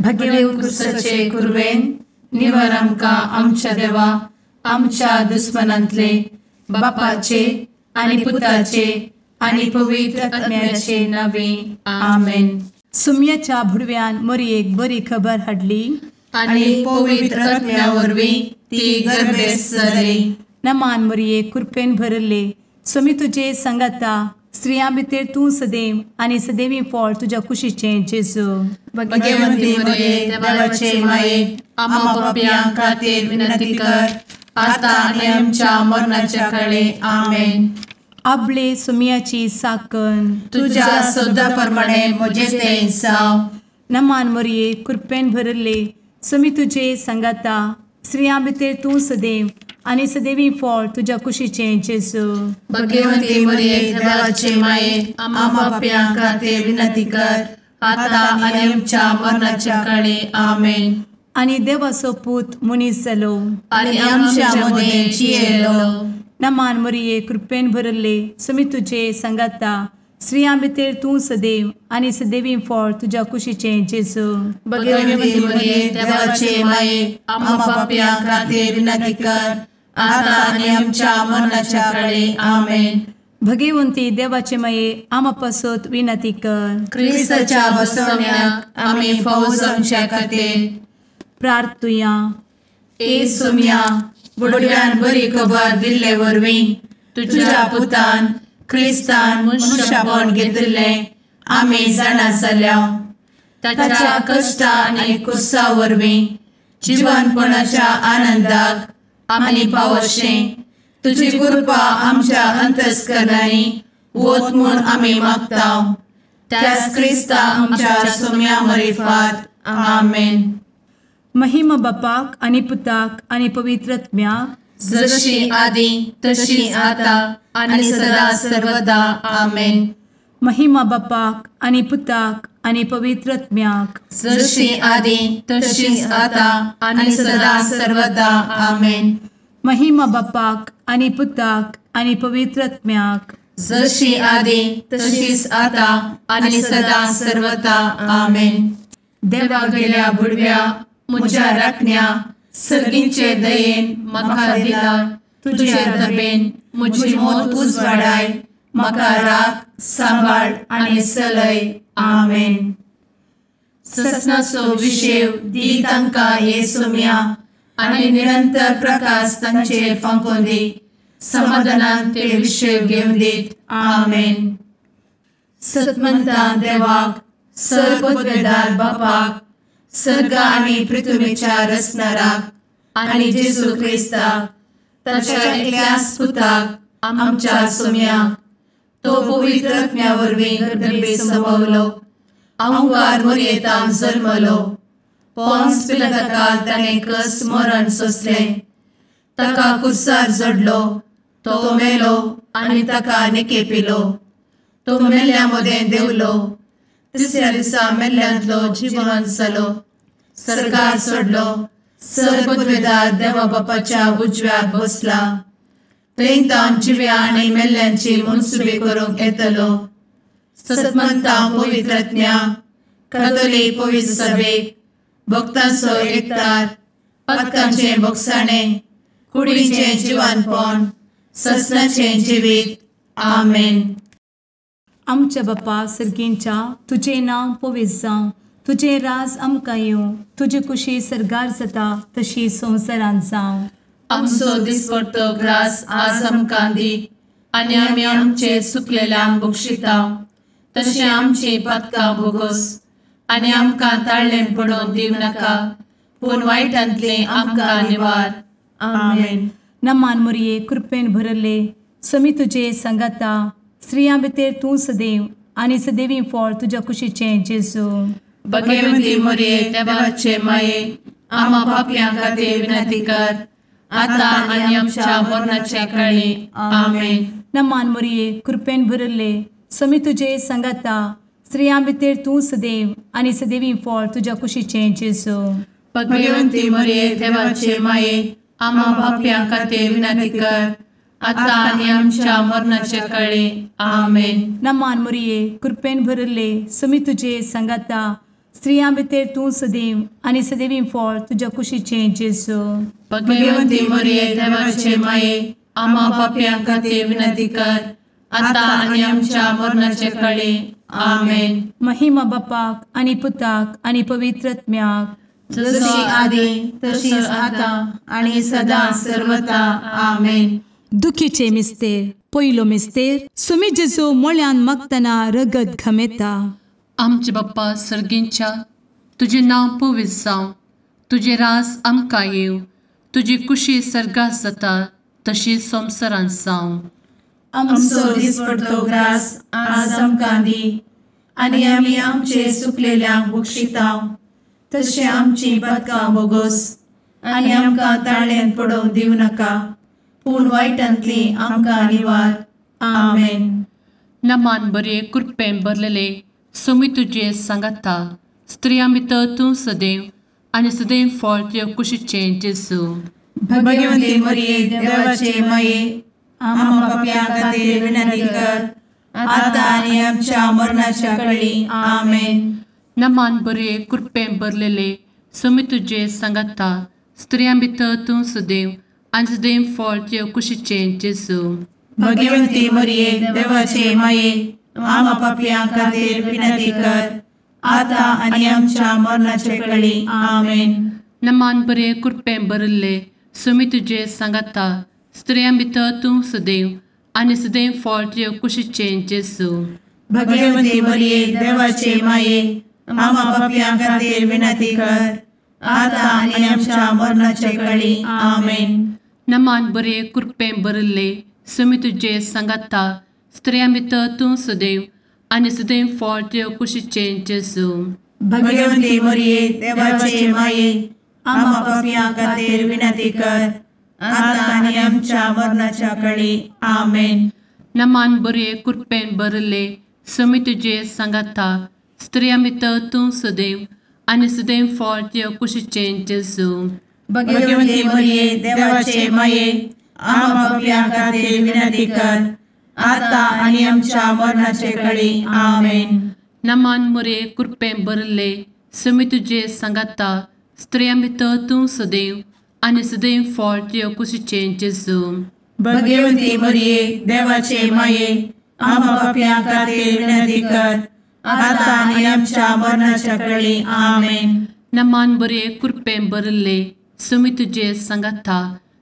भगेवन कुर्साचे कुर्वेन निवार आमकां आमच्या देवा आमच्या दुस्मनांतले बापाचे आनी पुताचे आनी पवित्र आत्म्याचे नावे आमेन. सुम्याच्या भुडव्यान मरयेक बरी खबर हाडली आनी पवित्र आत्म्या वरवीं ती गर्भेस जाली. नमान मरयेक कृपेन भरले सुमी तुजे संगता स्त्रियां भितर तूं सदैव आनी सदैवी फळ तुज्या कुशीचें जेजू. भगवंती मरिये देवाचे माये आम्हा पाप्यां खातीर विनंती कर आता आनी आमच्या मरणाच्या काळी आमेन. आपले सुमयाची साकन तुझ्या सोदा प्रमाणे म्हजे तें जाव. नमान मरये कृपेन भरले सुमी तुजे संगता स्त्रियां भितर तूं सदैव आनी सदैवी फळ तुज्या कुशीचें जेजू. भगवंती मरिये देवाचे माये आम्हा पाप्यां खातीर विनंती कर आता आनी आमच्या मरणाच्या काळी आमेन. आनी देवाचो पूत मनीस जालो आनी आमच्या मदीं जियेलो. नमान मरये कृपेन भरले सुमी तुजे संगता स्त्रियां भितर तूं सदैव आनी सदैवी फळ तुज्या कुशीचें जेजू. भगवंती मरिये देवाचे माये आम्हा पाप्यां खातीर विनंती कर आता आनी आमच्या मरणाच्या काळी आमेन. भगवंती देवाचे माये आमा पासत विनंती कर. क्रिस्ताच्या बसवण्याक आमी फावो जावच्या खातीर प्रार्थुया. ए सुम्या बुडव्यान बरी खबर दिल्ले वरवीं तुज्या पुतान क्रिस्तान मनशापण घेतिल्लें आमी जाणा जाल्या. ताच्या कश्टा आनी कुर्सा वरवीं जिवनपणाच्या आनंदाक आमी पावशें तुजी कृपा आमच्या अंतस्करणांनी वत म्हूण आमी मागतांव. त्याच क्रिस्ता आमच्या सुम्या मरिफात आमेन. महिमा बापाक आनी पुताक आनी पवित्र आत्म्याक जशी आदी तशी आता आनी सदा सर्वदा आमेन. महिमा बापाक आनी पुताक आनी पवित्र आत्म्याक जशी आदी तशीच आता आनी सदा सर्वदा आमेन. महिमा बापाक आनी पुताक आनी पवित्र आत्म्याक जशी आदी तशीच आता आनी सदा सर्वदा आमेन. देवा गेल्या बुडव्या म्हज्या राखण्या सर्गींचे दयेन म्हाका दिला तुजे दबेन म्हजी मोत उजवाडाय म्हाका राख सांबाळ आनी चलय आमेन. ससनाचो विशेव दी तांकां हे सुम्या आनी निरंतर प्रकाश तांचेर फांकून दी. समाधानान ते विशेव घेवन दीत आमेन. सतमंता देवाक सर्वपदवेदार बापाक सर्ग आनी पृथ्वीच्या रचणाराक आनी जेजू क्रिस्ताक ताच्या एकल्याच पुताक आमच्या सुम्याक तो पवित्र आत्म्या वरवीं गर्भे संभवलो. अंगार मरयेंत जल्मलो. पोन्स पिलाताकाल ताणें कस मरण सोंसलें. ताका कुर्सार जडलो. तो मेलो आनी ताका निकेपिलो. तो मेल्ल्या मदें देंवलो. तिसऱ्या दिसा मेल्ल्यांतलो जिवंत जालो. सर्गार चडलो. सर्वपदवेदार देवा बापाच्या उजव्याक बसला. थंय जिव्या आनी मेल्ल्यांची मनसुबी करूंक येतलो. सतमंता पवित्र आत्म्या कातोलीक पवित्र सभेक भक्तांचो एकठार पातकांचें भोगसाणें कुडीचें जिवनपण ससनाचें जिवीत आमेन. आमच्या बापा सर्गींच्या तुजें नांव पवित्र जावं. तुजें राज आमकां येवं. तुजी कुशी सर्गार जाता तशी संवसारांत जावं. आमचो दिसपडटो ग्रास आज आमकां दी आनी आमी आमचे चुकलेल्यांक बक्षितांव. तशें आमची पातकां भोगोस आनी आमकां ताळ्ळें पडोवन दिव नाका पूण वायटांतलें आमकां निवार आमेन. नमान मरये कृपेन भरले समी तुजे संगता स्त्रियां भितर तूं सदैव आनी सदैवी फळ तुज्या कुशीचें जेजू. भगवंती मरिये देवाचे माये आम्हा पाप्यां खातीर विनंती कर आता आनी आमच्या मरणाच्या काळी आमेन. नमान मरये कृपेन भरले समी तुजे संगता स्त्रियां भितर तूं सदैव आनी सदैवी फळ तुज्या कुशीचें जेजू. भगवंती मरिये देवाचे माये आम्हा पाप्यां खातीर विनंती कर आता आनी आमच्या मरणाच्या काळी आमेन. नमान मरये कृपेन भरले समी तुजे संगता स्त्रियां भितर तूं सदैव आनी सदैवी फळ तुज्या कुशीचें जेजू. भगवंती मरिये देवाचे माये, आम्हा पाप्यां खातीर विनंती कर, आता आनी आमच्या मरणाचे काळी. आमेन. महिमा बापाक आनी पुताक आनी पवित्रत्म्याक, जशी आदी तशीच आता आणि सदा सर्वदा. आमेन. दुखीचे मिस्तेर. पयलो मिस्तेर. सुमी जेजू मोळ्यान मागतना रगत घामेता. आमचे बाप्पा सर्गींच्या, तुझे नाव पवित्र जावं, तुझे रास आमकां येव, तुजी कुशी सर्गात जाता तशी संवसारांत जावं. आमचो दिसपडटो ग्रास आज आमकां दी, आनी आमी आमचे सुकलेल्यांक बक्षिताव, तशें आमची पातकां बोगोस आनी आमकां ताळ्यान पडोवंक दिवं नाका, पूण वायटांतली आमकां निवार. आमेन. नमान बरे कृपेन भरलेले सोमी तुजे सांगाता, स्त्रियां भितर तूं सदैव आनी सदैव फळ तुज्या कुशीचें जेजू. भगवंती मरिये देवाचे माये, आम्हा पाप्यां खातीर विनंती कर, आता आनी आमच्या मरणाच्या काळी. आमेन. नमान बरे कृपेन भरलेले सोमी तुजे सांगाता, स्त्रियां भितर तूं सदैव आनी सदैव फळ तुज्या कुशीचें जेजू. भगवंती मरिये देवाचे माये, आम्हा पाप्यां खातीर विनंती कर, आता आनी आमच्या मरणाचे काळी. आमेन. नमान बरे कृपेन भरले सोमी तुजे सांगाता, स्त्रियां भितर तूं सदैव आनी सदैव फळ तुज्या कुशीचें जेजू. भगवंती मरिये देवाचे माये, आम्हा पाप्यां खातीर विनंती कर, आता आनी आमच्या मरणाचे काळी. आमेन. नमान बरे कृपेन भरले सोमी तुजे सांगाता, स्त्रियां भितर तूं सदैव आनी सदैव फळ तुज्या कुशीचें जेजू. भगवंती मरिये देवाचे माये, आम्हा पाप्यां खातीर विनंती कर, आता आनी आमच्या मरणाच्या काळी. आमेन. नमान बरे कृपेन भरले सोमी तुजे सांगाता, स्त्रियां भितर तूं सदैव आनी सदैव फळ तुज्या कुशीचें जेजू. भगवंती मरिये देवाचे माये, आम्हा पाप्यां खातीर विनंती कर, आता आनी आमच्या मरणाचे काळी. आमेन. नमान बरे कृपेन भरले सोमी तुजे सांगाता, स्त्रियां भितर तूं सदैव आनी सदैव फळ तुज्या कुशीचें जेजू. भगवंती मरिये देवाचे माये, आम्हा पाप्यां खातीर विनंती कर, आता आनी आमच्या मरणाच्या काळी. आमेन. नमान बरे कृपेन भरले सोमी तुजे सांगाता,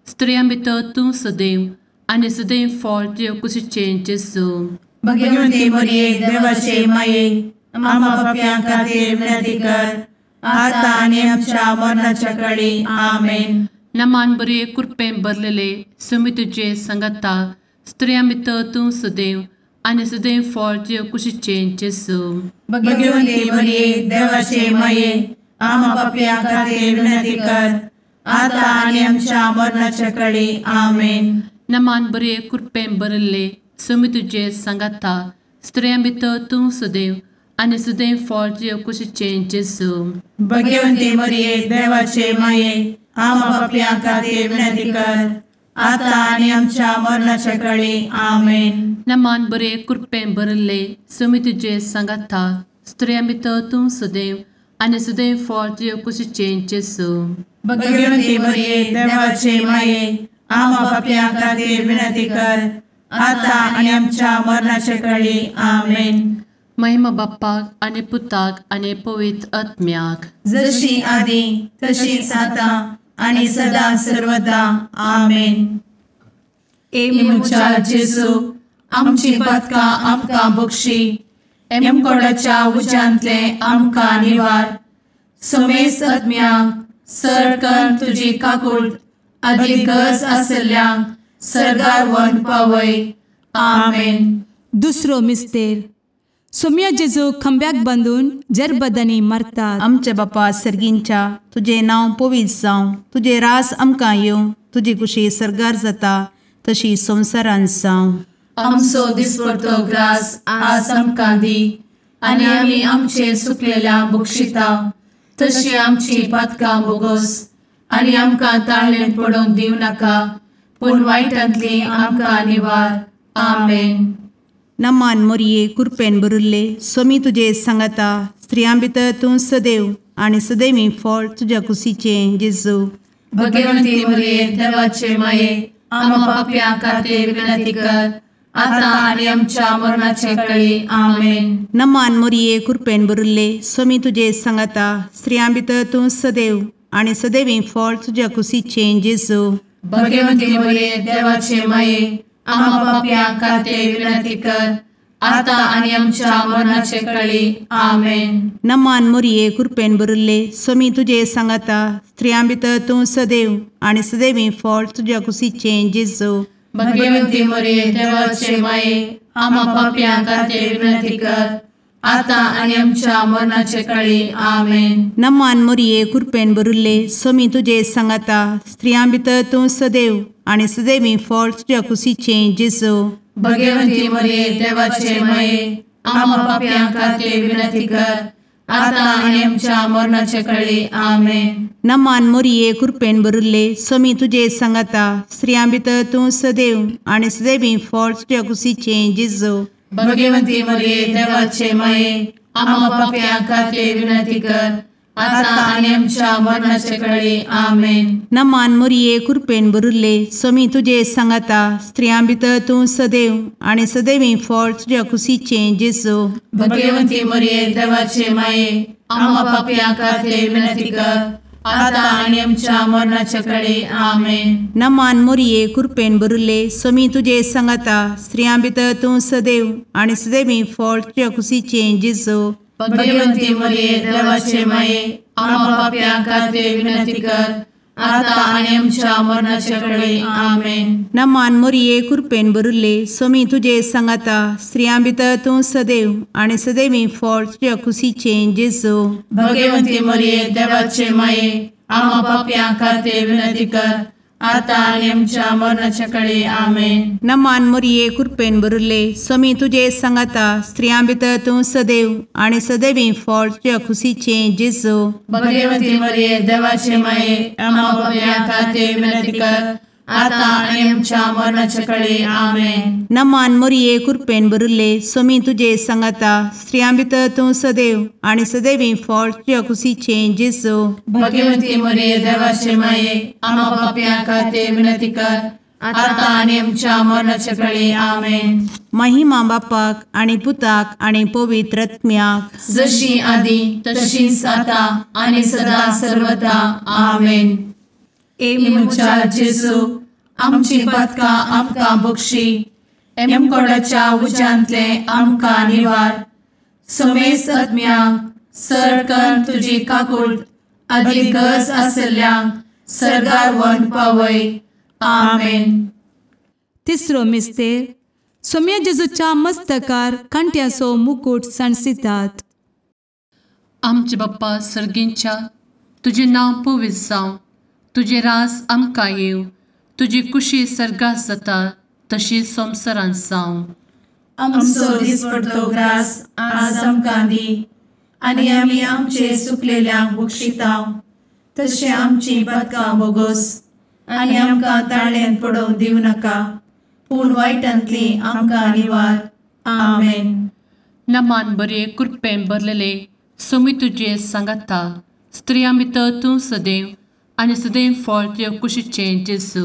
स्त्रियां भितर तूं सदैव आनी सदैव फळ तुज्या कुशीचें जेजू. भगवंती मरिये देवाचे माये, आम्हा पाप्यां खातीर विनंती कर, आता आनी आमच्या मरणाच्या काळी. आमेन. नमान बरे कृपेन भरलेले सोमी तुजे सांगाता, स्त्रियां भितर तूं सदैव आनी सदैव फळ तुज्या कुशीचें जेजू. भगवंती मरिये देवाचे माये, आम्हा पाप्यां खातीर विनंती कर, आता आनी आमच्या मरणाच्या काळी. आमेन. नमान बरे कृपेन भरले सोमी तुजे सांगाता, स्त्रियां भितर तूं सदैव आनी सदैव फळ तुज्या कुशीचें जेजू. भगवंती मरिये देवाचे माये, आम्हा पाप्यां खातीर विनंती कर, आता आनी आमच्या मरणाच्या काळी. आमेन. नमान बरे कृपेन भरले सोमी तुजे सांगाता, स्त्रियां भितर तूं सदैव आनी सदैव फळ तुज्या कुशीचें जेजू. भगवंती मरिये देवाचे माये, आम्हा पाप्यां खातीर विनंती कर, आता आनी आमच्या मरणाच्या काळी. आमेन. महिमा बाप्पाक आनी पुताक आनी पवित्र आत्म्याक, जशी आदी तशीच आता आनी सदा सर्वदा. आमेन. मुचा जेजू, आमची पातकां आमकां बक्षी, एमकोडाच्या उज्यांतले आमकां निवार. समेस्त आत्म्यांक सरकन तुजी काकूट, आदी गरज आसल्यांक सर्गार व्हरून पावय. आमेन. दुसरो मिस्तेर. सोम्या जेजू खंब्याक बांदून जरबदानी मारतात. आमचे बापा सर्गींच्या, तुझे नाव पवित्र जावं, तुझे रास आमकां येवं, तुजी कुशी सर्गार जाता तशी संवसारांत जावं. आमचो दिसपडटो ग्रास आज आमकां दी, आनी आमी आमचे सुकलेल्यांक बक्षिताव, तशी आमची पातकां बोगोस आनी आमकां ताळ्यान पडोवंक दिवं नाका, पूण वायटांतली आमकां निवार. आमेन. नमान मरिये कृपेन भरुल्ले सोमी तुजे सांगाता, स्त्रियां भितर तूं सदैव आणि सदैवी फळ तुझ्या कुशीचें जेजू. भगवंती मरिये देवाचे माये आम्हा पाप्यां खातीर विनंती कर आता आणि आमच्या मरणाचे काळी आमेन. नमान मोरये कृपेन भरिल्ले स्वामी तुजे सांगाता स्त्रियां भितर तूं सदैव आणि सदैवी फळ तुझ्या कुशीचें जेजू. भगवंती मरिये देवाचे माये आम्हा पाप्यां खातीर विनंती कर आता आणि आमच्या मरणाचे काळी आमेन. नमान मोरये कृपेन भरिल्ले स्वामी तुजे सांगाता स्त्रियां भितर तूं सदैव आणि सदैवी फळ तुझ्या कुशीचें जेजू. भगवंती मरिये देवाचे माये आम्हा पाप्यां खातीर विनंती कर आता आणि आमच्या मरणाचे काळी आमेन. नमान मोरये कृपेन भरिल्ले स्वामी तुजे सांगाता स्त्रियां भितर तूं सदैव आणि सदैवी फळ तुझ्या कुशीचें जेजू. भगवंती मरिये देवाचे माये आम्हा पाप्यां खातीर विनंती कर आता आणि आमच्या मरणाचे काळी आमेन. नमान मोरये कृपेन भरिल्ले स्वामी तुजे सांगाता स्त्रियां भितर तूं सदैव आणि सदैवी फळ तुझ्या कुशीचें जेजू. भगवंती मरिये देवाचे माये आम्हा पाप्यां खातीर विनंती कर आता आणि आमच्या मरणाचे काळी आमेन. नमान मोरये कृपेन भरिल्ले स्वामी तुजे सांगाता स्त्रियां भितर तूं सदैव आणि सदैवी फळ तुझ्या कुशीचें जेजू. भगवंती मरिये देवाचे माये आम्हा पाप्यां खातीर विनंती कर आता आणि आमच्या मरणाचे काळी आमेन. नमान मोरये कृपेन भरिल्ले स्वामी तुजे सांगाता स्त्रियां भितर तूं सदैव आणि सदैवी फळ तुझ्या कुशीचें जेजू. भगवंती मरिये देवाचे माये आम्हा पाप्यां खातीर विनंती कर आता आणि आमच्या मरणाचे काळी आमेन. नमान मोरये कृपेन भरिल्ले स्वामी तुजे सांगाता स्त्रियां भितर तूं सदैव आणि सदैवी फळ तुझ्या कुशीचें जेजू. भगवंती मरिये देवाचे माये आम्हा पाप्यां खातीर विनंती कर आता आणि आमच्या मरणाच्या काळी आमेन. नमान मोरये कृपेन भरिल्ले स्वामी तुजे सांगाता स्त्रियां भितर तूं सदैव आणि सदैवी फळ तुझ्या कुशीचें जेजू. भगवंती मरिये देवाचे माये आम्हा पाप्यां खातीर विनंती कर आता आणि आमच्या मरणाच्या काळी आमेन. नमान मोरये कृपेन भरिल्ले स्वामी तुजे सांगाता स्त्रियां भितर तूं सदैव आणि सदैवी फळ तुझ्या कुशीचें जेजू. भगवंती मरिये देवाचे माये आम्हा पाप्यां खातीर विनंती कर आता आणि आमच्या मरणाच्या काळी आमेन. महिमा बापाक आणि पुताक आणि पवित्र आत्म्याक जशी आधी तशीच आता आणि सदा सर्वदा आमेन. मुचा जेजू आमची पदकां आमकां बक्षी एमकोडाच्या उज्यांतले आमकां निवार. समेस्त आत्म्यांक सरकन तुजी काकूट अधिक गरज आसल्ल्यांक सरगार व्हरून पावय. आमेन. तिसरो मिस्तेर सोम्या जेजूच्या मस्तकार कांट्याचो मुकुट सणसितात. आमचे बाप्पा सर्गींच्या तुझे नांव पवित्र जावं तुझे रास आमकां येव तुजी कुशी सर्गास जाता तशी संवसारांत जावं. आमचो दिसपडटो ग्रास आज आमकां दी आनी आमी आमचे सुकलेल्यांक बक्षितांव तशें आमची पदकां बोगोस आनी आमकां ताळ्यान पडोवंक दिवं नाका पूण वायटांतली आमकां निवार. आमेन. नमान बरे कृपेन भरलेले सोमी तुजे सांगाता स्त्रियां भितर तूं सदैव आनी सदैव फळ तुज्या कुशीचें जेजू.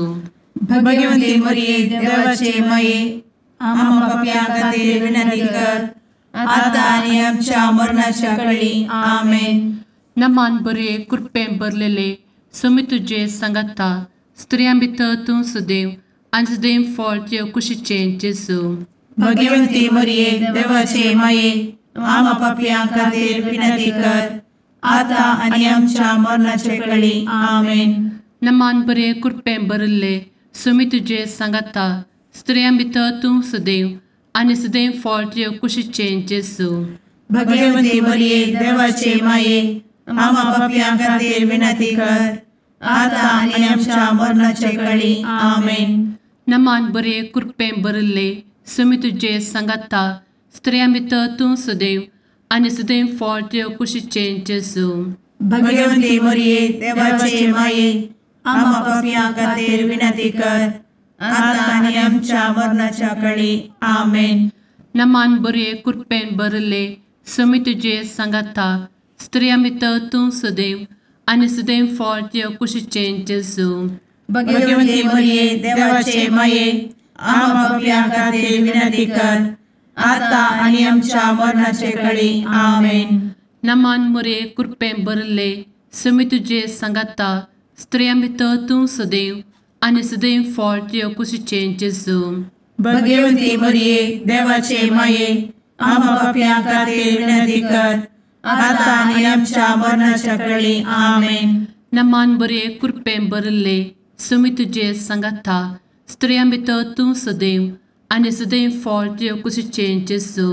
भगवंती मरिये देवाचे माये आम्हा पाप्यां खातीर विनंती कर आता आनी आमच्या मरणाच्या काळी आमेन. नमान बरे कृपेन भरलेले सोमी तुजे सांगाता स्त्रियां भितर तूं सदैव आनी सदैव फळ तुज्या कुशीचें जेजू. भगवंती मरिये देवाचे माये आम्हा पाप्यां खातीर विनंती कर आता आनी आमच्या मरणाचे काळी आमेन. नमान बरे कृपेन भरले सोमी तुजे सांगाता स्त्रियां भितर तूं सदैव आनी सदैव फळ तुज्या कुशीचें जेजू. भगवंती मरिये देवाचे माये आम्हा पाप्यां खातीर विनंती कर आता आनी आमच्या मरणाचे काळी आमेन. नमान बरे कृपेन भरले सोमी तुजे सांगाता स्त्रियां भितर तूं सदैव आनी सदैव फळ तुज्या कुशीचें जेजू. भगवंती मरिये देवाचे माये आम्हा पाप्यां खातीर विनंती कर आता आनी आमच्या मरणाच्या काळी आमेन. नमान बरे कृपेन भरले सुमी तुझे सांगाता स्त्रियां भितर तूं सदैव आनी सदैव फळ तुझ्या कुशीचें जेजू. भगवंती मरिये देवाचे माये आम्हा पापियां खातीर विनंती कर आता आनी आमच्या मरणाचे काळी आमेन. नमान मोरे कृपें भरले सुमी तुझे सांगाता स्त्रियां भितर तूं सदैव आनी सदैव फळ तुझ्या कुशीचें जेजू. भगवंती मरिये देवाचे माये आम्हा पापियां खातीर विनंती कर आता आनी आमच्या मरणाच्या काळी आमेन. नमान बरे कृपें भरले सुमी तुझे सांगाता स्त्रियां भितर तूं सदैव आनी सदैव फळ तुझ्या कुशीचें जेजू.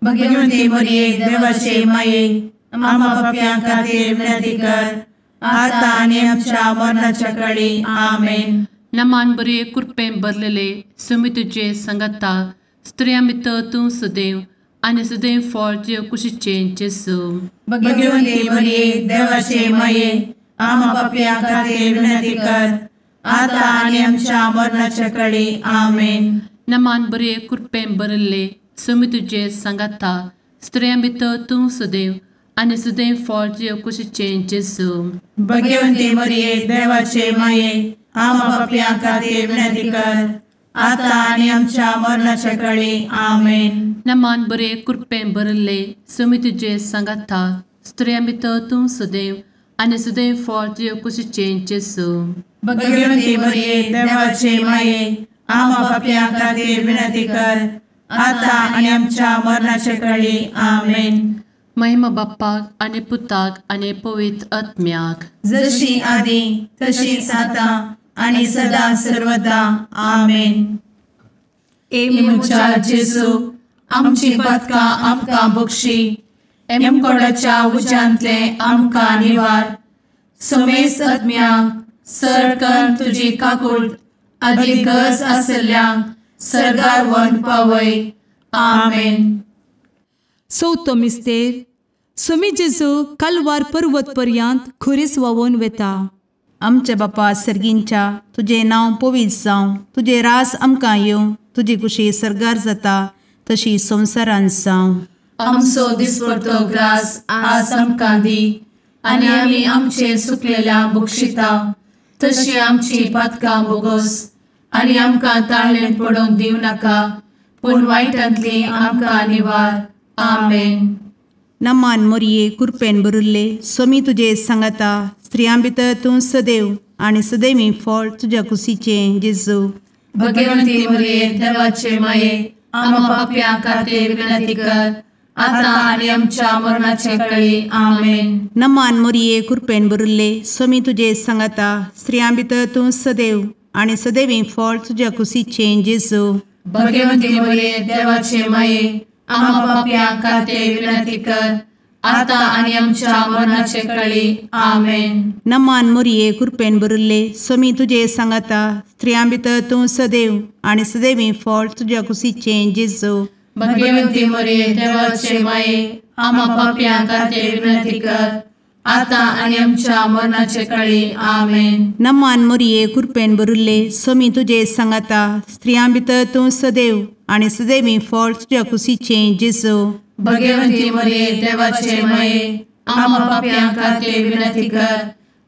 भगवंती मरिये देवाचे माये आम्हा पापियां खातीर विनंती कर आता आनी आमच्या मरणाच्या काळी आमेन. नमान बरे कृपें भरलेले सुमी तुझे सांगाता स्त्रियां भितर तूं सदैव आनी सदैव फळ तुझ्या कुशीचें जेजू. भगवंती मरिये देवाचे माये आम्हा पापियां खातीर विनंती कर आता आनी आमच्या मरणाच्या काळी आमेन. नमान बरे कृपें भरले सुमी तुझे सांगाता स्त्रियां भितर तूं सदैव आनी सदैव फळ तुझ्या कुशीचें जेजू. भगवंती मरिये देवाचे माये आम्हा पापियां खातीर विनंती कर आता आनी आमच्या मरणाच्या काळी आमेन. नमान बरे कृपें भरले सुमी तुझे सांगाता स्त्रियां भितर तूं सदैव आनी सदैव फळ तुझ्या कुशीचें जेजू. भगवंती मरिये देवाचे माये आम्हा पापियां खातीर विनंती कर आता आनी आमच्या मरणाच्या काळी आमेन. महिमा बाप्पाक आनी पुताक आनी पवित्र आत्म्याक जशी आदी तशीच आता आनी सदा सर्वदा आमेन. मुचा जेजू आमची पदकां आमकां बक्षी एमकोडाच्या उज्यांतले आमकां निवार. सुमेस्त आत्म्यांक सरकन तुजी काकूट अधिक गरज आसल्यांक सरगार व्हरून पावय. आमेन. चवथो मिस्तेर सुमी जेजू कलवार पर्वत पर्यंत खुरीस व्हांवून वेता. आमचे बापा सर्गींच्या तुझे नांव पवित्र जावं, तुझे रास आमकां येवं, तुजी कुशी सरगार जाता तशी संवसारांत जावं. आमचो दिसपडटो ग्रास आज आमकां दी आनी आमी आमचे सुकलेल्यांक बक्षिता तशी आमची पातकां बोगोस आनी आमकां ताळ्ळेन पडोवंक दिवं नाका पूण वायटांतली आमकां निवार. आमेन. नमान मोरये कृपेन भरिल्ले सोमी तुजे सांगाता स्त्रियां भितर तूं सदैव आनी सदैवी फळ तुज्या कुशीचें जेजू. भगवंती मरिये देवाचे माये आम्हा पाप्यां खातीर विनंती कर आता आनी आमच्या मरणाचे काळी. आमेन. नमान मोरये कृपेन भरिल्ले सोमी तुजे सांगाता स्त्रियां भितर तूं सदैव आनी सदैवी फळ तुज्या कुशीचें जेजू. भगवंती मरिये देवाचे माये आम्हा पाप्यां खातीर विनंती कर आता आनी आमच्या मरणाचे काळी. आमेन. नमान मोरये कृपेन भरिल्ले सोमी तुजे सांगाता स्त्रियां भितर तूं सदैव आनी सदैवी फळ तुज्या कुशीचें जेजू. भगवंती मरिये देवाचे माये आम्हा पाप्यां खातीर विनंती कर आता आनी आमच्या मरणाचे काळी. आमेन. नमान मोरये कृपेन भरिल्ले सोमी तुजे सांगाता स्त्रियां भितर तूं सदैव आनी सदैवी फळ तुज्या कुशीचें जेजू. भगवंती मरिये देवाचे माये आम्हा पाप्यां खातीर विनंती कर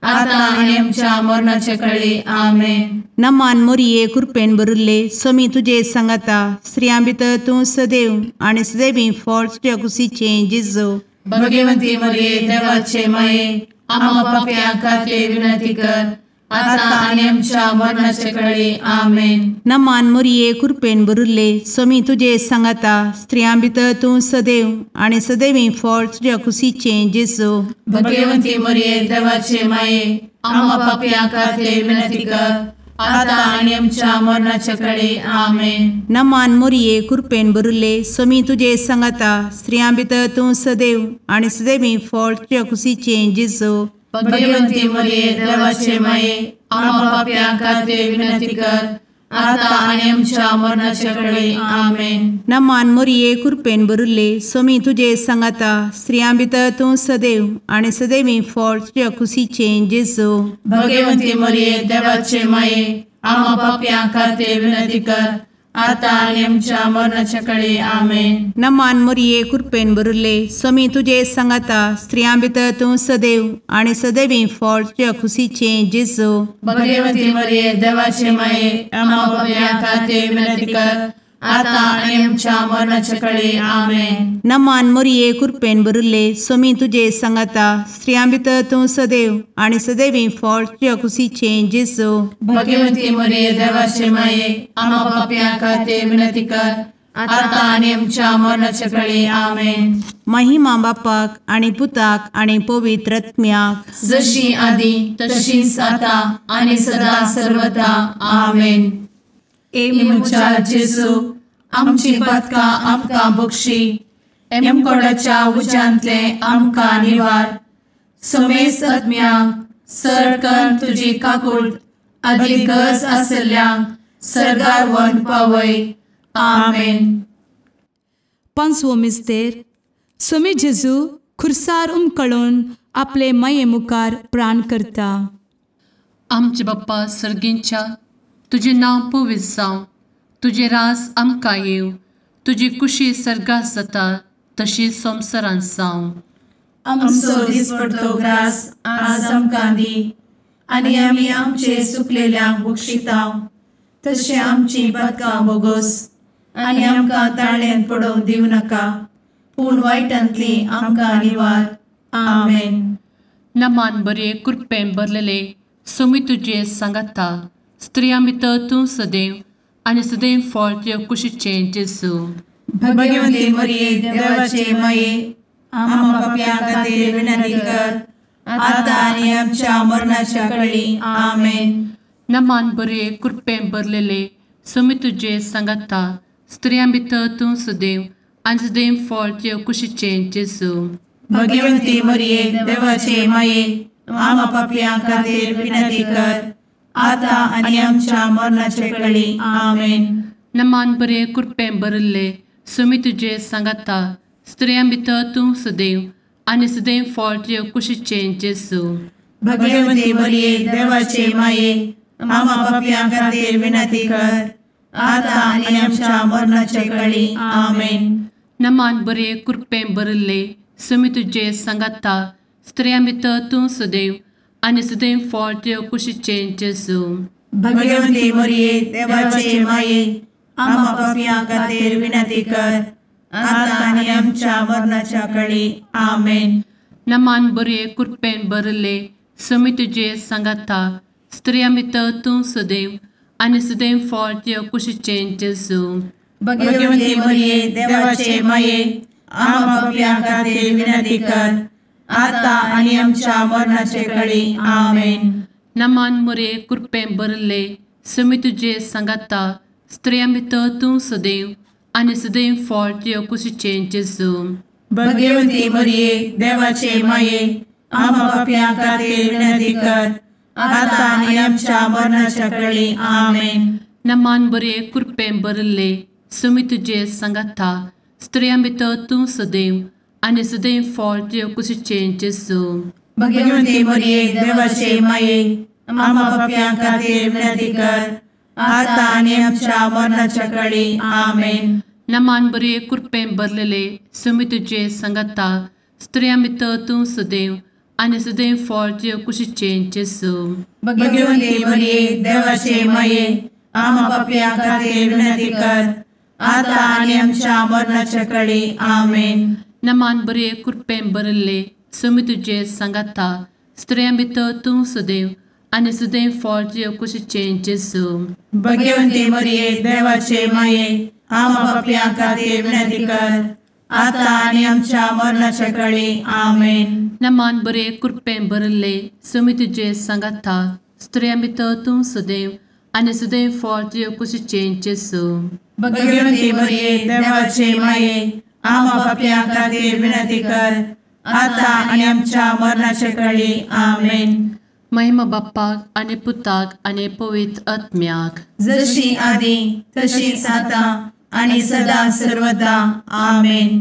आता आनी आमच्या मरणाचे काळी. आमेन. नमान मोरये कृपेन भरिल्ले सोमी तुजे सांगाता स्त्रियां भितर तूं सदैव आनी सदैवी फळ तुज्या कुशीचें जेजू. भगवंती मरिये देवाचे माये आम्हा पाप्यां खातीर विनंती कर आता आनी आमच्या मरणाचे काळी. आमेन. नमान मोरये कृपेन भरिल्ले सोमी तुजे सांगाता स्त्रियां भितर तूं सदैव आनी सदैवी फळ तुज्या कुशीचें जेजू. भगवंती मरिये देवाचे माये आम्हा पाप्यां खातीर विनंती कर आता आनी आमच्या मरणाचे काळी. आमेन. नमान मोरये कृपेन भरिल्ले सोमी तुजे सांगाता स्त्रियां भितर तूं सदैव आनी सदैवी फळ तुज्या कुशीचें जेजू. भगवंती मरिये देवाचे माये आम्हा पाप्यां खातीर विनंती कर आता आनी आमच्या मरणाचे काळी. आमेन. नमान मोरये कृपेन भरिल्ले सोमी तुजे सांगाता स्त्रियां भितर तूं सदैव आनी सदैवी फळ तुज्या कुशीचें जेजू. भगवंती मरिये देवाचे माये आम्हा पाप्यां खातीर विनंती कर आता आणि आमच्या मरणाच्या काळी आमेन. नमान मोरये कृपेन बरुले स्वामी तुझे सांगाता स्त्रियां भितर तूं सदैव आणि सदैवी फळ तुझ्या खुशीचे जेजू. भगवती मरिये देवाचे माये आम्हा पापियां खातीर विनंती कर, आता आणि आमच्या मरणाच्या काळी आमेन. नमान मोरये कृपेन बरुले स्वामी तुझे सांगाता स्त्रियां भितर तूं सदैव आणि सदैवी फळ तुझ्या खुशीचे जेजू. भगवती मरिये देवाचे माये आम्हा पापियां खातीर विनंती कर, आता आणि आमच्या मरणाच्या काळी आमेन. महिमा बापाक आणि पुताक आणि पवित्र आत्म्याक जशी आधी तशीच आता आणि सदा सर्वदा आमेन. एमुच्या जेजू आमची पदकां आमकां बक्षी, एमकोडाच्या उज्यांतले आमकां निवार. समेस्त आत्म्यांक सरकन तुजी काकूट अधिक गरज आसल्ल्यांक सर्गार व्हरून पावय. आमेन. पांचवो मिस्तेर. स्वामी जेजू खुर्सार उमकळून आपले माये मुखार प्राण करता. आमचे बाप्पा सर्गींच्या तुझे नांव पवित्र जावं, तुझे रास आमकां येव, तुजी कुशी सर्गास जाता तशी संवसारांत जावं. आमचो दिसपडटो ग्रास आज आमकां दी, आनी आमी आमचे सुकलेल्यांक बक्षितांव. तशें आमची पदकां बोगोस आनी आमकां ताळ्यान पडोवंक दिवं नाका, पूण वायटांतली आमकां निवार. आमेन. नमान बरे कृपेन भरलेले स्वामी तुझे सांगाता स्त्रियां भितर तूं सदैव आणि सदैव फळ तुझ्या कुशीचे जेजू. भगवती मरिये देवाचे माये आम्हा पापियां खातीर विनंती कर, आता आनी आमच्या मरणाच्या काळी आमेन. नमान बरे कृपेन भरलेले स्वामी तुझे सांगाता स्त्रियां भितर तूं सदैव आणि सदैव फळ तुझ्या कुशीचे जेजू. भगवती मरिये देवाचे माये आम्हा पापियां खातीर विनंती कर, आता आनी आमच्या मरणाच्या काळी आमेन. नमान बरे कृपेन भरले स्वामी तुझे सांगाता स्त्रियां भितर तूं सदैव आणि सदैव फळ तुझ्या कुशीचे जेजू. भगवती मरिये देवाचे माये आम्हा पापियां खातीर विनंती कर, आता आनी आमच्या मरणाच्या काळी आमेन. नमान बरे कृपेन भरले स्वामी तुझे सांगाता स्त्रियां भितर तूं सदैव आणि सदैव फळ तुझ्या कुशीचे जेजू. भगवती मरिये देवाचे माये आम्हा पापियां खातीर विनंती कर, आता आनी आमच्या मरणाच्या काळी आमेन. नमान बरे कृपेन भरले स्वामी तुझे सांगाता स्त्रियां भितर तूं सदैव आणि सदैव फळ तुझ्या कुशीचे जेजू. भगवती मरिये देवाचे माये आम्हा पापियां खातीर विनंती कर, आता आनी आमच्या मरणाच्या काळी आमेन. नमान बरे कृपेन भरले स्वामी तुझे सांगाता स्त्रियां भितर तूं सदैव आणि सदैव फळ तुझ्या कुशीचे जेजू. भगवती मरिये देवाचे माये आम्हा पापियां खातीर विनंती कर, आता आनी आमच्या मरणाच्या काळी आमेन. नमान बरे कृपेन भरले स्वामी तुझे सांगाता स्त्रियां भितर तूं सदैव आणि सदैव फळ तुझ्या कुशीचे जेजू. भगवती मरिये देवाचे माये आम्हा पापियां खातीर विनंती कर, आता आनी आमच्या मरणाच्या काळी आमेन. नमान बरे कृपेन भरलेले स्वामी तुझे सांगाता स्त्रियां भितर तूं सदैव आणि सदैव फळ तुझ्या कुशीचे जेजू. भगवती मरिये देवाचे माये आम्हा पापियां खातीर विनंती कर, आता आनी आमच्या मरणाच्या काळी आमेन. नमान बरे कृपेन भरले स्वामी तुझे सांगाता स्त्रियां भितर तूं सदैव आणि सदैव फळ तुझ्या कुशीचे जेजू. भगवती मरिये देवाचे माये आम्हा पापियां खातीर विनंती कर, आता आनी आमच्या मरणाच्या काळी आमेन. नमान बरे कृपेन भरले स्वामी तुझे सांगाता स्त्रियां भितर तूं सदैव आणि सदैव फळ तुझ्या कुशीचे जेजू. भगवती मरिये देवाचे माये आम्हा पापियां खातीर विनंती कर, आता आनी आमच्या मरणाच्या काळी आमेन. महिमा बाप्पाक आणि पुताक आणि पवित्र आत्म्याक जशी आधी तशीच आता आणि सदा सर्वदा आमेन.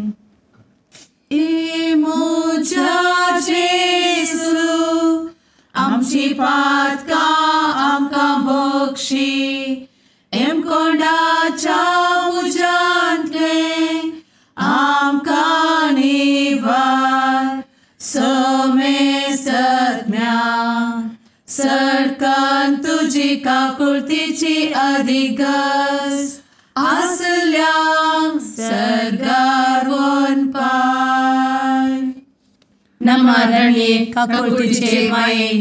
मोजा जेसू आमची पातकां आमकां बक्षी, एम कोंडाच्या काकुळतीची अधिगस आसल्या सरगार वन पाय. नमारणे काकुळतीचे माये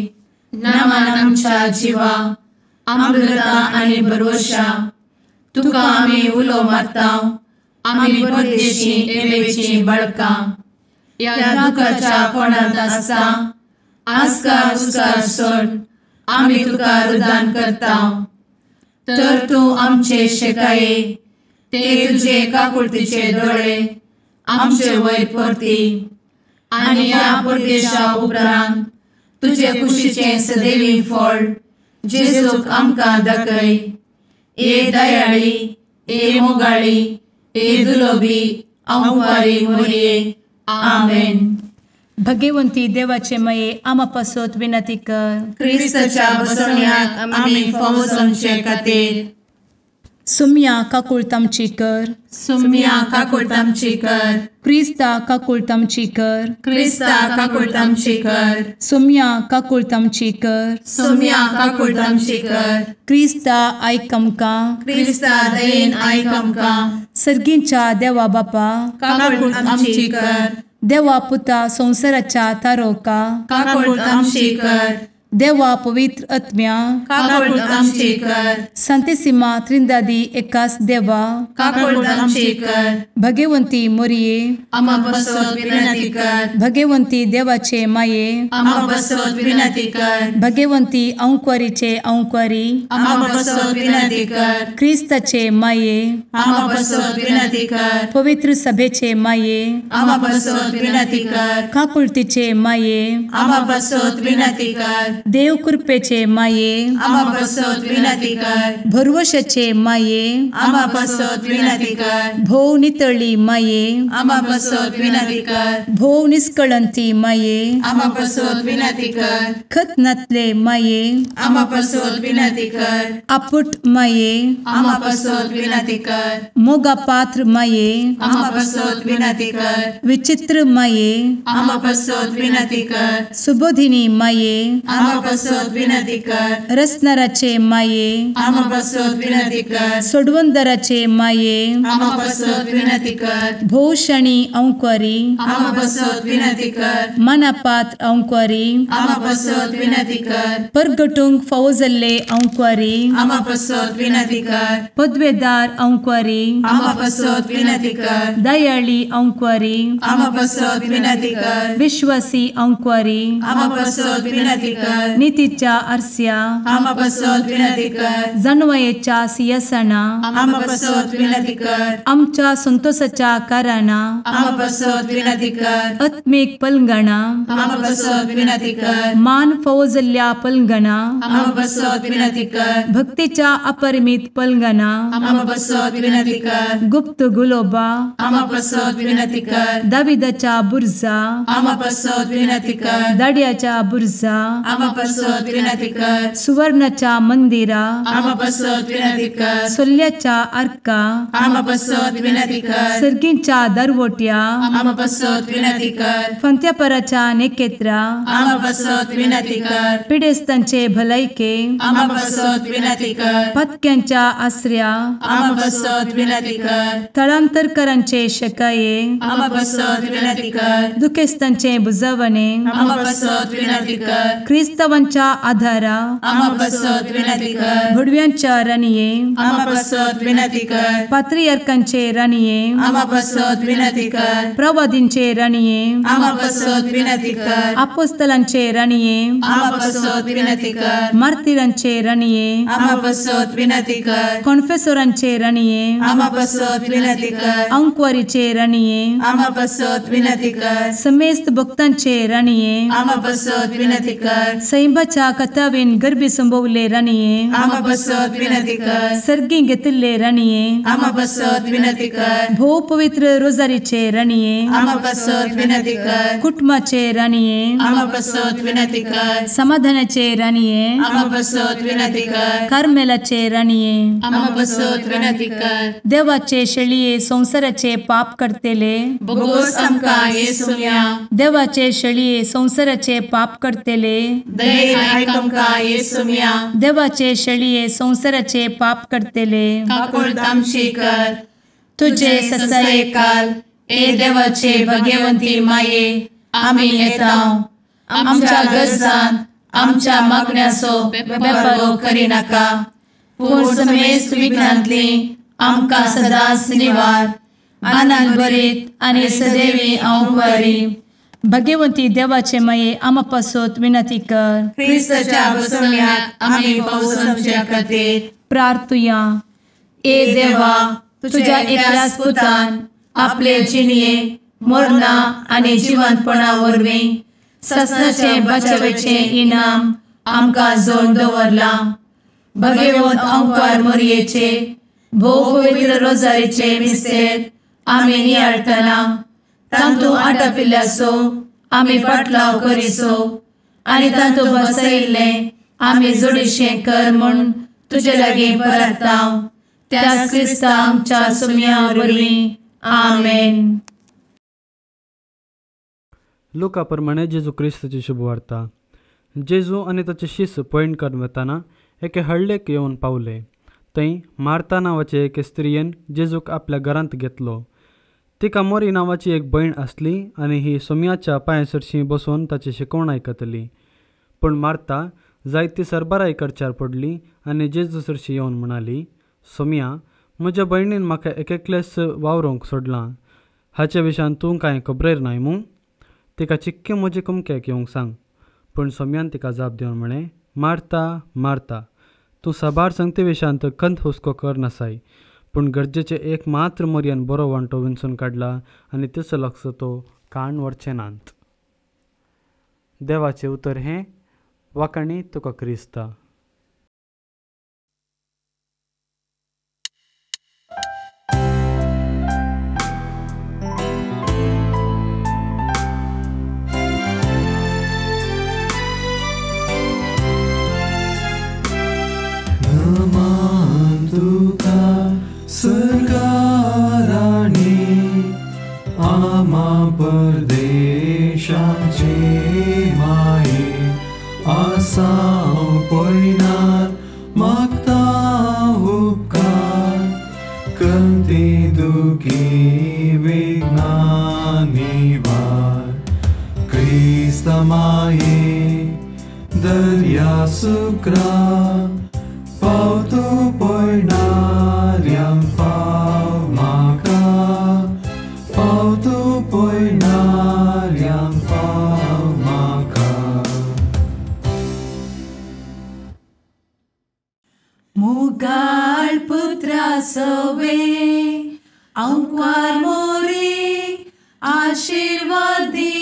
नमान आमच्या जिवा अमृता आणि भरोशा तुका आम्ही उलो मारता. आम्ही परदेशी येवेची बळका या दुःखाच्या कोणात असता आस्कार उस्कार सोड आम्ही तुका रुदान करता. तर तू आमचे शेकाये ते तुझे काकुळतीचे डोळे आमचे वयर परती आणि या परदेशा उपरांत तुझे कुशीचे सदैवी फळ जेजूक आमकां दाखय. ए दयाळी ए मोगाळी ए दुलोबी अंवारी मोरये. आमेन. भगवंती देवाचे मये आमा पासत विनंती कर. क्रिस्ताच्या बसवण्याक आम्ही फावो समचे खातीर सुम्या काकुळतामची कर. सुम्या काकुळतामची कर. क्रिस्ता काकुळतामची कर. क्रिस्ता काकुळतामची कर. सुम्या काकुळतामची कर. सुम्या काकुळतामची कर. क्रिस्ता आयक आमकां. क्रिस्ता दयेन आयक आमकां. सर्गींच्या देवा बापा काकुळतामची कर. देवा पुता संसाराच्या तारोका काकुळतामची कर. देवा पवित्र आत्म्या काकुळतामची कर. सांतेसिमा त्रिंदादी एकाच देवा काकुळतामची कर. भगवंती मोरये आमा बसवत विनंती कर. भगवंती देवाचे माये आमा बसवत विनंती कर. भगवंती अंक्वारीचे अंक्वारी आमा बसवत विनंती कर. ख्रिस्ताचे माये आमा बसवत विनंती कर. पवित्र सभेचे माये आमा बसवत विनंती कर. काकुळतीचे माये आमा बसवत विनंती कर. देव कृपेचे माये आमा बसवत विनंती कर. भरवशाचे माये आमा बसवत विनंती कर. भोव नितळी माये आमा बसवत विनंती कर. भोव निष्कळंती माये आमा बसवत विनंती कर. खतनातले माये आमा बसवत विनंती कर. आपुट माये आमा बसवत विनंती कर. मोगा पात्र माये आमा बसवत विनंती कर. विचित्र माये आमा बसवत विनंती कर. सुबोधिनी माये आमा बसवत विनंती कर. रसनाराचे माये आमा बसवत विनंती कर. सोडवंदराचे माये आमा बसवत विनंती कर. भोवशणी अंक्वारी आमा बसवत विनंती कर. मनापात्र अंक्वारी आमा बसवत विनंती कर. परगटूंक फावो जाल्ले अंक्वारी आमा बसवत विनंती कर. पदवेदार अंक्वारी आमा बसवत विनंती कर. दयाळी अंक्वारी आमा बसवत विनंती कर. विश्वासी अंक्वारी आमा बसवत विनंती कर. नीतीच्या आरस्या आमा बसवत विनंती कर. जाणवायेच्या सिंहासना आमा बसवत विनंती कर. आमच्या संतोषाच्या कारणा आमा बसवत विनंती कर. आत्मिक पलंगणा आमा बसवत विनंती कर. मान फावो जाल्ल्या पलंगणा आमा बसवत विनंती कर. भक्तीच्या अपरिमित पलंगणा आमा बसवत विनंती कर. गुप्त गुलोबा आमा बसवत विनंती कर. दाविदाच्या बुर्जा आमा बसवत विनंती कर. दाड्याच्या बुर्जा आमा बसवत विनंती कर. सुवर्णाच्या मंदिरा आमा बसवत विनंती कर. सोल्याच्या अर्का आमा बसवत विनंती कर. सर्गींच्या दरवोट्या आमा बसवत विनंती कर. फंत्यापराच्या नेकेत्रा आमा बसवत विनंती कर. पिडेस्तांचे भलायके आमा बसवत विनंती कर. पत्क्यांच्या आसऱ्या आमा बसवत विनंती कर. तळांतरकरांचे शेकाये आमा बसवत विनंती कर. दुखेस्तांचे बुजावणे आमा बसवत विनंती कर. ख्रिस्तवांच्या आधारा आमा बसवत विनंती कर. भडव्यांच्या राणीये आमा बसवत विनंती कर. पात्रियार्कांचे राणीये आमा बसवत विनंती कर. प्रवादींचे राणीये आमा बसवत विनंती कर. अपोस्तलांचे राणीये आमा बसवत विनंती कर. मार्तिरांचे राणीये आमा बसवत विनंती कर. कॉन्फेसोरांचे राणीये आमा बसवत विनंती कर. अंक्वारीचे राणीये आमा बसवत विनंती कर. समेस्त भक्तांचे राणीये आमा बसवत विनंती कर. सैंबाच्या कथावेन गर्भी संभवले राणीये आमा बसवत विनंती कर. सर्गी घेतले राणीये आमा बसवत विनंती कर. भोव पवित्र रोजारीचे राणीये आमा बसवत विनंती कर. कुटुंबाचे राणीये आमा बसवत विनंती कर. समाधानाचे राणीये आमा बसवत विनंती कर. कार्मेलाचे राणीये आमा बसवत विनंती कर. देवाचे शेळिये संसाराचे पाप करतेले बोगोस आमकां येसुया. देवाचे शेळिये संसाराचे पाप करतेले दये आयक आमकां येसू म्या देवाचे शेळये संवसाराचे पाप करतेले काकूळ आमची कर तुझे ससाये काल ए देवाचे भगवंती माये आमी येता आमच्या गरजांत आमच्या मागण्याचो बेपारो करी नाका पूण समेस्त विघ्नांतली आमकां सदांच निवार आनंद बरीत आनी सदैवी आंवकारी भगवंती देवाचे माये आमा पासत विनंती कर क्रिस्ताच्या बसवण्यात आमी पावसाच्या खातीर प्रार्थुया ए देवा तुझ्या एकल्याच पुतान आपले जिणये मरणा आनी जिवंतपणा वरवीं ससनाचे बचावेचे इनाम आमकां जोड दवरला भगवंत आंवकार मोरयेचे भोव पवित्र रोजारीचे मिस्तेर आमी नियाळटना तांतू आटापिल्ल्याचो आमी पाटलाव करिसो आनी तांतू बसयिल्ले आमी जोडीशें कर म्हूण तुजे लागीं परतांव त्याच क्रिस्ता आमच्या सुम्या वरवीं आमेन. लुका प्रमाणे जेजू क्रिस्ताची शुभवार्ता. जेजू आनी ताचे शिश्य पयण करून वताना एके हळडेक येवन पावले. थंय मार्ता नांवाचे एके स्त्रियेन जेजूक आपल्या घरांत घेतलो. तिका मोरी नांवाची एक भयण आसली आनी ही सोम्याच्या पांयसरशी बसून ताची शिकवण आयकतली. पूण मार्ता जायती सरबराई करच्यार पडली आनी जेजू सरशी येवन म्हणाली, सोम्या, म्हज्या भयणीन म्हाका एकलेस वावरूंक सोडलां. हाचे विशयान तूं कांय खबरेर नाय मूं? तिका चिक्के म्हजे कुमक्याक येवंक सांग. पूण सोम्यान तिका जाप दिवन म्हळें, मार्ता मार्ता, तूं साबार संगते विशयांत खंत हुस्को कर नासाय. पूण गरजेचे एक मात्र मोरयेन बरो वांटो विंचून काडला आनी तिचो लक्ष तो काण व्हरचें नात. देवाचें उतर हें, वाकाणी तुका क्रिस्ता. सरकाराने आमा परदेशाचे माये आसां पयणात मागता उपकार कंती दुखी विघ्नांनी वार क्रिस्ता माये दर्या सुक्रा पावतो पयणाऱ्यांक पाव म्हाका पावतो पयणाऱ्यांक पाव म्हाका. मुगाळ पुत्रा सवे आंवकार मोरी आशीर्वाद दी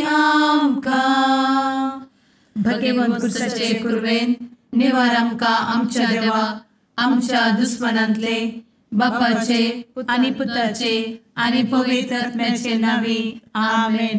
आमकां. भगवंत कुर्साचे कुरवेन निवार आमकां आमच्या देवा आमच्या दुस्मनांतले बापाचे आनी पुताचे आनी पवित्र आत्म्याचे नांवी आमेन.